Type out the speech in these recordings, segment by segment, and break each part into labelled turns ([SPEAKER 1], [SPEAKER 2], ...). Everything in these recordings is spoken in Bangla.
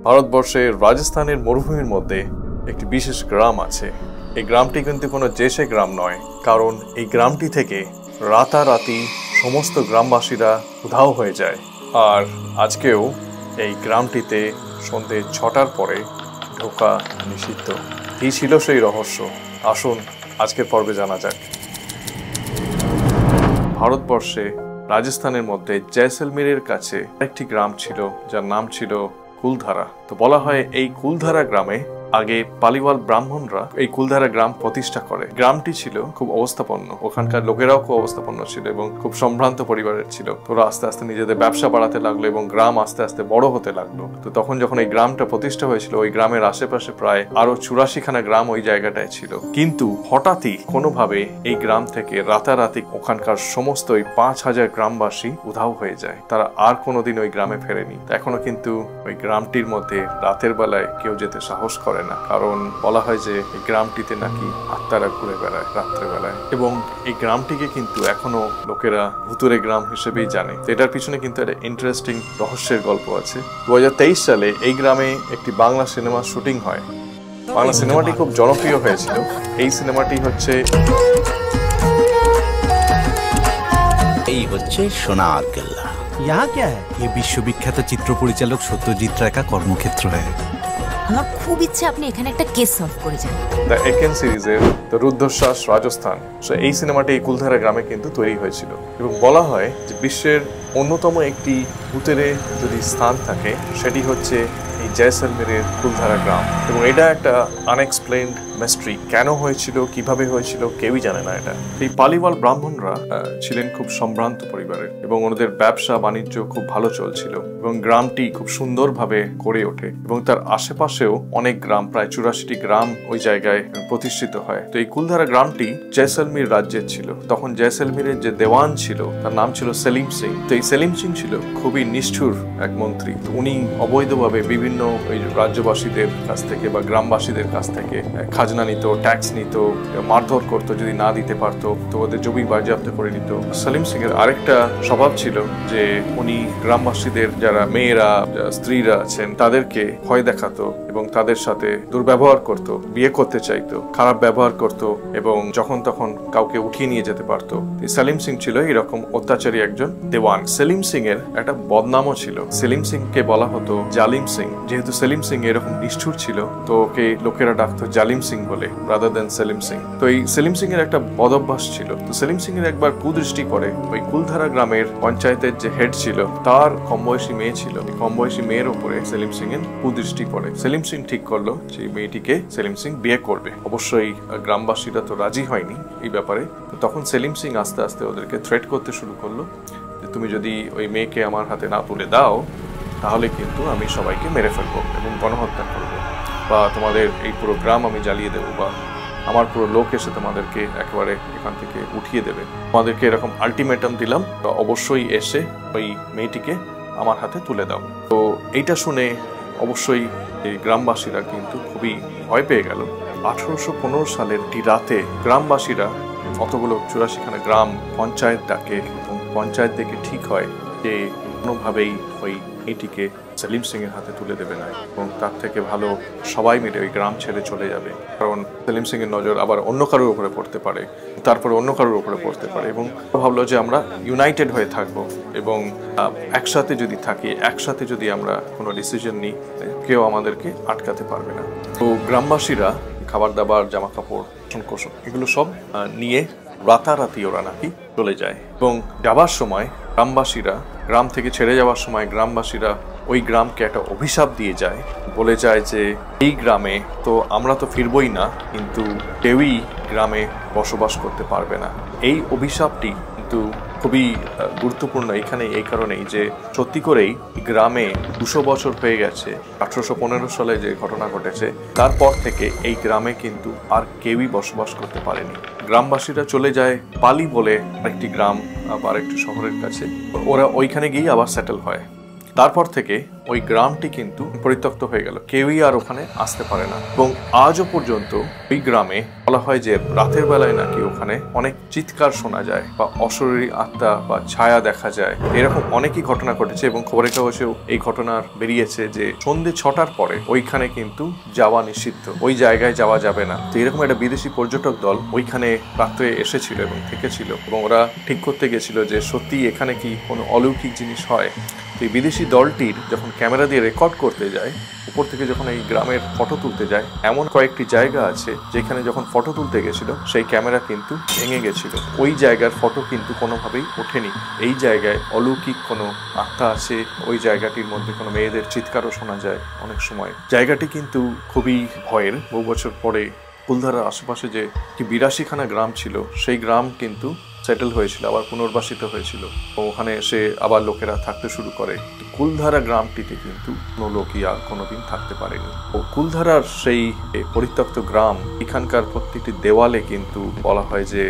[SPEAKER 1] ভারতবর্ষের রাজস্থানের মরুভূমির মধ্যে একটি বিশেষ গ্রাম আছে। এই গ্রামটি কিন্তু কোনো জেসে গ্রাম নয়, কারণ এই গ্রামটি থেকে রাতারাতি সমস্ত গ্রামবাসীরা উধাও হয়ে যায়। আর আজকেও এই গ্রামটিতে সন্ধ্যে 6টার পরে ঢোকা নিষিদ্ধ। এই ছিল সেই রহস্য। আসুন আজকের পর্বে জানা যাক। ভারতবর্ষে রাজস্থানের মধ্যে জয়সলমেরের কাছে একটি গ্রাম ছিল, যার নাম ছিল কুলধারা। তো বলা হয় এই কুলধারা গ্রামে আগে পালিওয়াল ব্রাহ্মণরা এই কুলধারা গ্রাম প্রতিষ্ঠা করে। গ্রামটি ছিল খুব অবস্থাপন্ন, ওখানকার লোকেরাও খুব অবস্থাপন্ন ছিল এবং খুব সম্ভ্রান্ত পরিবারের ছিল। তোরা আস্তে আস্তে নিজেদের ব্যবসা বাড়াতে লাগলো এবং গ্রাম আস্তে আস্তে বড় হতে লাগলো। তো তখন যখন এই গ্রামটা প্রতিষ্ঠা হয়েছিল, ওই গ্রামের আশেপাশে প্রায় আরো 84খানা গ্রাম ওই জায়গাটায় ছিল। কিন্তু হঠাৎই কোনোভাবে এই গ্রাম থেকে রাতারাতি ওখানকার সমস্ত ওই 5000 গ্রামবাসী উধাও হয়ে যায়। তারা আর কোনোদিন ওই গ্রামে ফেরেনি। এখনো কিন্তু ওই গ্রামটির মধ্যে রাতের বেলায় কেউ যেতে সাহস করে না, কারণ বলা হয় যে এই গ্রামটিতে নাকি আত্মারা ঘুরে বেড়ায় রাত্রেবেলায়। এবং এই গ্রামটিকে কিন্তু এখনো লোকেরা ভুতুরে গ্রাম হিসেবেই জানে। এটার পিছনে কিন্তু একটা ইন্টারেস্টিং রহস্যের গল্প আছে। 2023 সালে এই গ্রামে একটি বাংলা সিনেমার শুটিং হয়। বাংলা সিনেমাটি খুব জনপ্রিয় হয়েছিল। এই সিনেমাটি হচ্ছে
[SPEAKER 2] সোনার কেল্লা। यहाँ क्या है? ये विश्वविख्यात चित्र परिचालक सत्यजित राय का कर्मक्षेत्र है।
[SPEAKER 3] আমার খুব ইচ্ছে আপনি এখানে একটা কেস সলভ করে যান।
[SPEAKER 1] দ্য একেন সিরিজের দ্য রুদ্ধশ্বাস রাজস্থান, এই সিনেমাটি এই কুলধারা গ্রামে কিন্তু তৈরি হয়েছিল। এবং বলা হয় যে বিশ্বের অন্যতম একটি ভূতেরে যদি স্থান থাকে, সেটি হচ্ছে এই জয়সলমেরের কুলধারা গ্রাম। এবং এটা একটা আনএক্সপ্লেইনড মিস্ট্রি। কেন হয়েছিল, কিভাবে হয়েছিল, কেউই জানে না এটা। এই পালিওয়াল ব্রাহ্মণরা ছিলেন খুব সম্ভ্রান্ত পরিবারের এবং ওনাদের ব্যবসা বাণিজ্য খুব ভালো চলছিল এবং গ্রামটি খুব সুন্দরভাবে গড়ে ওঠে এবং তার আশেপাশেও অনেক গ্রাম, প্রায় 84টি গ্রাম ওই জায়গায় প্রতিষ্ঠিত হয়। তো এই কুলধারা গ্রামটি জয়সলমের রাজ্যের ছিল। তখন জয়সলমেরের যে দেওয়ান ছিল তার নাম ছিল সেলিম সিং। তো এই সেলিম সিং ছিল খুবই নিষ্ঠুর এক মন্ত্রী। উনি অবৈধভাবে বিভিন্ন ওই রাজ্যবাসীদের কাছ থেকে বা গ্রামবাসীদের কাছ থেকে খাজনা নিত, ট্যাক্স নিত, মারধর করতো যদি না দিতে পারতো, তো ওদের জমি বাজেয়াপ্ত করে নিত। সেলিম সিং এর আরেকটা স্বভাব ছিল যে উনি গ্রামবাসীদের যারা মেয়েরা, স্ত্রীরা আছেন তাদেরকে ভয় দেখাতো এবং তাদের সাথে দুর্ব্যবহার করত, বিয়ে করতে চাইতো, খারাপ ব্যবহার করত এবং যখন তখন কাউকে উঠিয়ে নিয়ে যেতে পারতো। সেলিম সিং ছিল এরকম অত্যাচারী একজন দেওয়ান। সেলিম সিং এর একটা বদনামও ছিল। সেলিম সিং কে বলা হতো জালিম সিং। যেহেতু সেলিম সিং এরকম নিষ্ঠুর ছিল, তো ওকে লোকেরা ডাকতো জালিম সিং বলে, রাদার দেন সেলিম সিং। তো এই সেলিম সিং এর একটা বদভ্যাস ছিল। তো সেলিম সিং এর একবার কুদৃষ্টি পড়ে ওই কুলধারা গ্রামের পঞ্চায়েতের যে হেড ছিল তার কম বয়সী মেয়ে ছিল। কম বয়সী মেয়ের উপরে সেলিম সিং এর কুদৃষ্টি পড়ে। সেলিম সিং ঠিক করলো যে মেয়েটিকে সেলিম সিং বিয়ে করবে। অবশ্যই গ্রামবাসীরা তো রাজি হয়নি এই ব্যাপারে। তখন সেলিম সিং আস্তে আস্তে ওদেরকে থ্রেট করতে শুরু করলো যে তুমি যদি ওই মেয়েকে আমার হাতে না তুলে দাও, তাহলে কিন্তু আমি সবাইকে মেরে ফেলবো এবং গণহত্যা করবো, বা তোমাদের এই পুরো গ্রাম আমি জ্বালিয়ে দেবো, বা আমার পুরো লোক এসে তোমাদেরকে একেবারে এখান থেকে উঠিয়ে দেবে। তোমাদেরকে এরকম আলটিমেটাম দিলাম, অবশ্যই এসে ওই মেয়েটিকে আমার হাতে তুলে দাও। তো এইটা শুনে অবশ্যই এই গ্রামবাসীরা কিন্তু খুবই ভয় পেয়ে গেল। 1815 সালের একটি রাতে গ্রামবাসীরা অতগুলো 84খানা গ্রাম পঞ্চায়েত ডাকে এবং পঞ্চায়েত থেকে ঠিক হয় যে কোনোভাবেই ওই মেয়েটিকে সেলিম সিং এর হাতে তুলে দেবে না এবং তার থেকে ভালো সবাই মিলে ওই গ্রাম ছেড়ে চলে যাবে, কারণ সেলিম সিং এর নজর আবার অন্য কারোর উপরে পড়তে পারে, তারপরে অন্য কারোর উপরে পড়তে পারে। এবং ভাবলো যে আমরা ইউনাইটেড হয়ে থাকবো এবং একসাথে যদি থাকি, একসাথে যদি আমরা কোনো ডিসিশন নিই, কেউ আমাদেরকে আটকাতে পারবে না। তো গ্রামবাসীরা খাবার দাবার, জামা কাপড়, কোষণ এগুলো সব নিয়ে রাতারাতি ওরা নাকি চলে যায়। এবং যাবার সময় গ্রামবাসীরা, গ্রাম থেকে ছেড়ে যাওয়ার সময় গ্রামবাসীরা ওই গ্রামকে একটা অভিশাপ দিয়ে যায়, বলে যায় যে এই গ্রামে তো আমরা তো ফিরবই না, কিন্তু কেউই গ্রামে বসবাস করতে পারবে না। এই অভিশাপটি কিন্তু খুবই গুরুত্বপূর্ণ এখানে এই কারণেই যে সত্যি করেই গ্রামে 200 বছর হয়ে গেছে। 1815 সালে যে ঘটনা ঘটেছে তারপর থেকে এই গ্রামে কিন্তু আর কেউই বসবাস করতে পারেনি। গ্রামবাসীরা চলে যায় পালি বলে একটি গ্রাম বা একটি শহরের কাছে। ওরা ওইখানে গিয়ে আবার সেটেল হয়। তারপর থেকে ওই গ্রামটি কিন্তু পরিত্যক্ত হয়ে গেল, কেউই আর ওখানে আসতে পারে না। এবং আজও পর্যন্ত ওই গ্রামে বলা হয় যে রাতের বেলায় নাকি ওখানে অনেক চিৎকার শোনা যায় বা অশরীরী আত্মা বা ছায়া দেখা যায়। এরকম অনেকই ঘটনা ঘটেছে এবং খবরের কাগজেও এই ঘটনার বেরিয়েছে যে সন্ধ্যে 6টার পরে ওইখানে কিন্তু যাওয়া নিষিদ্ধ, ওই জায়গায় যাওয়া যাবে না। তো এরকম একটা বিদেশি পর্যটক দল ওইখানে রাত্রে এসেছিল এবং থেকেছিল এবং ওরা ঠিক করতে গেছিল যে সত্যি এখানে কি কোনো অলৌকিক জিনিস হয়। তো এই বিদেশি দলটির যখন ক্যামেরা দিয়ে রেকর্ড করতে যায়, উপর থেকে যখন এই গ্রামের ফটো তুলতে যায়, এমন কয়েকটি জায়গা আছে যেখানে যখন ফটো তুলতে গেছিল সেই ক্যামেরা কিন্তু ভেঙে গেছিল। ওই জায়গার ফটো কিন্তু কোনোভাবেই ওঠেনি। এই জায়গায় অলৌকিক কোনো আত্মা আছে, ওই জায়গাটির মধ্যে কোনো মেয়েদের চিৎকারও শোনা যায় অনেক সময়। জায়গাটি কিন্তু খুবই ভয়ের। বহু বছর পরে কুলধারার আশেপাশে যে 82খানা গ্রাম ছিল, সেই গ্রাম কিন্তু সেটেল হয়েছিল, আবার পুনর্বাসিত হয়েছিল। ওখানে এসে আবার লোকেরা থাকতে শুরু করে। কুলধারা গ্রামটিতে কিন্তু কোনো লোকই আর কোনোদিন থাকতে পারেনি। ও কুলধারার সেই পরিত্যক্ত গ্রাম, এখানকার প্রত্যেকটি দেওয়ালে কিন্তু বলা হয় যে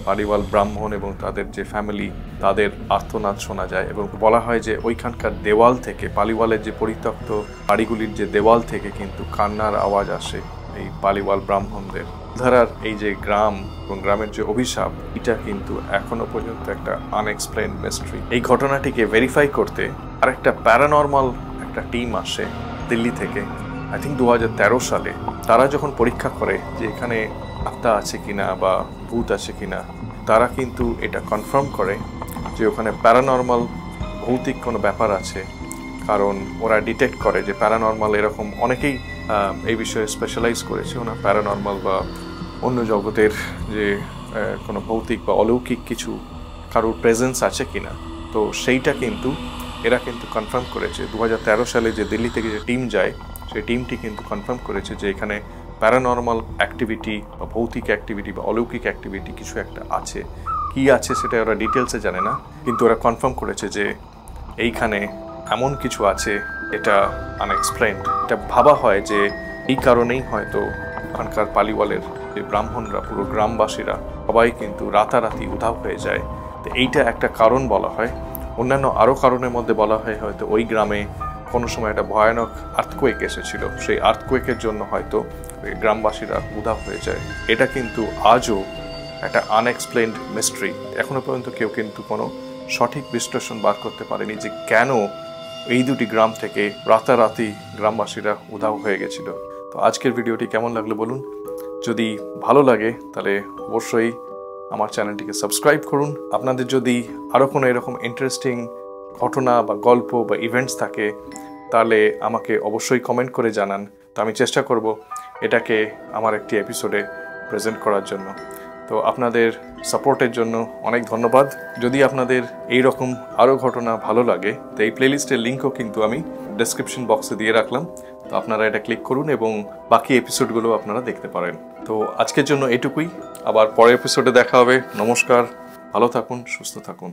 [SPEAKER 1] পালিওয়াল ব্রাহ্মণ এবং তাদের যে ফ্যামিলি, তাদের আর্তনাদ শোনা যায়। এবং বলা হয় যে ওইখানকার দেওয়াল থেকে, পালিওয়ালের যে পরিত্যক্ত বাড়িগুলির যে দেওয়াল থেকে কিন্তু কান্নার আওয়াজ আসে এই পালিওয়াল ব্রাহ্মণদের। কুলধারার এই যে গ্রাম এবং গ্রামের যে অভিশাপ, এটা কিন্তু এখনো পর্যন্ত একটা আনএক্সপ্লেইন মিস্ট্রি। এই ঘটনাটিকে ভেরিফাই করতে আরেকটা প্যারানর্মাল একটা টিম আসে দিল্লি থেকে, আই থিঙ্ক 2013 সালে। তারা যখন পরীক্ষা করে যে এখানে আত্মা আছে কিনা বা ভূত আছে কিনা, তারা কিন্তু এটা কনফার্ম করে যে ওখানে প্যারানর্মাল ভৌতিক কোনো ব্যাপার আছে। কারণ ওরা ডিটেক্ট করে যে প্যারানর্মাল এরকম অনেকেই এই বিষয়ে স্পেশালাইজ করেছে, ওনা প্যারানর্মাল বা অন্য জগতের যে কোনো ভৌতিক বা অলৌকিক কিছু কারোর প্রেজেন্স আছে কিনা। তো সেইটা কিন্তু এরা কিন্তু কনফার্ম করেছে। 2013 সালে যে দিল্লি থেকে যে টিম যায়, সেই টিমটি কিন্তু কনফার্ম করেছে যে এখানে প্যারানর্মাল অ্যাক্টিভিটি বা ভৌতিক অ্যাক্টিভিটি বা অলৌকিক অ্যাক্টিভিটি কিছু একটা আছে। কি আছে সেটা ওরা ডিটেলসে জানে না, কিন্তু ওরা কনফার্ম করেছে যে এইখানে এমন কিছু আছে এটা আনএক্সপ্লেইনড। এটা ভাবা হয় যে এই কারণেই হয়তো ওখানকার পালিওয়ালের যে ব্রাহ্মণরা, পুরো গ্রামবাসীরা সবাই কিন্তু রাতারাতি উধাও হয়ে যায়। তো এইটা একটা কারণ বলা হয়। অন্যান্য আরও কারণের মধ্যে বলা হয় হয়তো ওই গ্রামে কোনো সময় একটা ভয়ানক আর্থকোয়েক এসেছিল, সেই আর্থকোয়েকের জন্য হয়তো গ্রামবাসীরা উধাও হয়ে যায়। এটা কিন্তু আজও একটা আনএক্সপ্লেইনড মিস্ট্রি। এখনো পর্যন্ত কেউ কিন্তু কোনো সঠিক বিশ্লেষণ বার করতে পারেনি যে কেন এই দুটি গ্রাম থেকে রাতারাতি গ্রামবাসীরা উধাও হয়ে গেছিল। তো আজকের ভিডিওটি কেমন লাগলো বলুন। যদি ভালো লাগে তাহলে অবশ্যই আমার চ্যানেলটিকে সাবস্ক্রাইব করুন। আপনাদের যদি আরও কোনো এরকম ইন্টারেস্টিং ঘটনা বা গল্প বা ইভেন্টস থাকে তাহলে আমাকে অবশ্যই কমেন্ট করে জানান। তো আমি চেষ্টা করব এটাকে আমার একটি এপিসোডে প্রেজেন্ট করার জন্য। তো আপনাদের সাপোর্টের জন্য অনেক ধন্যবাদ। যদি আপনাদের এই রকম আরও ঘটনা ভালো লাগে, তো এই প্লেলিস্টের লিঙ্কও কিন্তু আমি ডেসক্রিপশন বক্সে দিয়ে রাখলাম। তো আপনারা এটা ক্লিক করুন এবং বাকি এপিসোডগুলো আপনারা দেখতে পারেন। তো আজকের জন্য এটুকুই, আবার পরের এপিসোডে দেখা হবে। নমস্কার, ভালো থাকুন, সুস্থ থাকুন।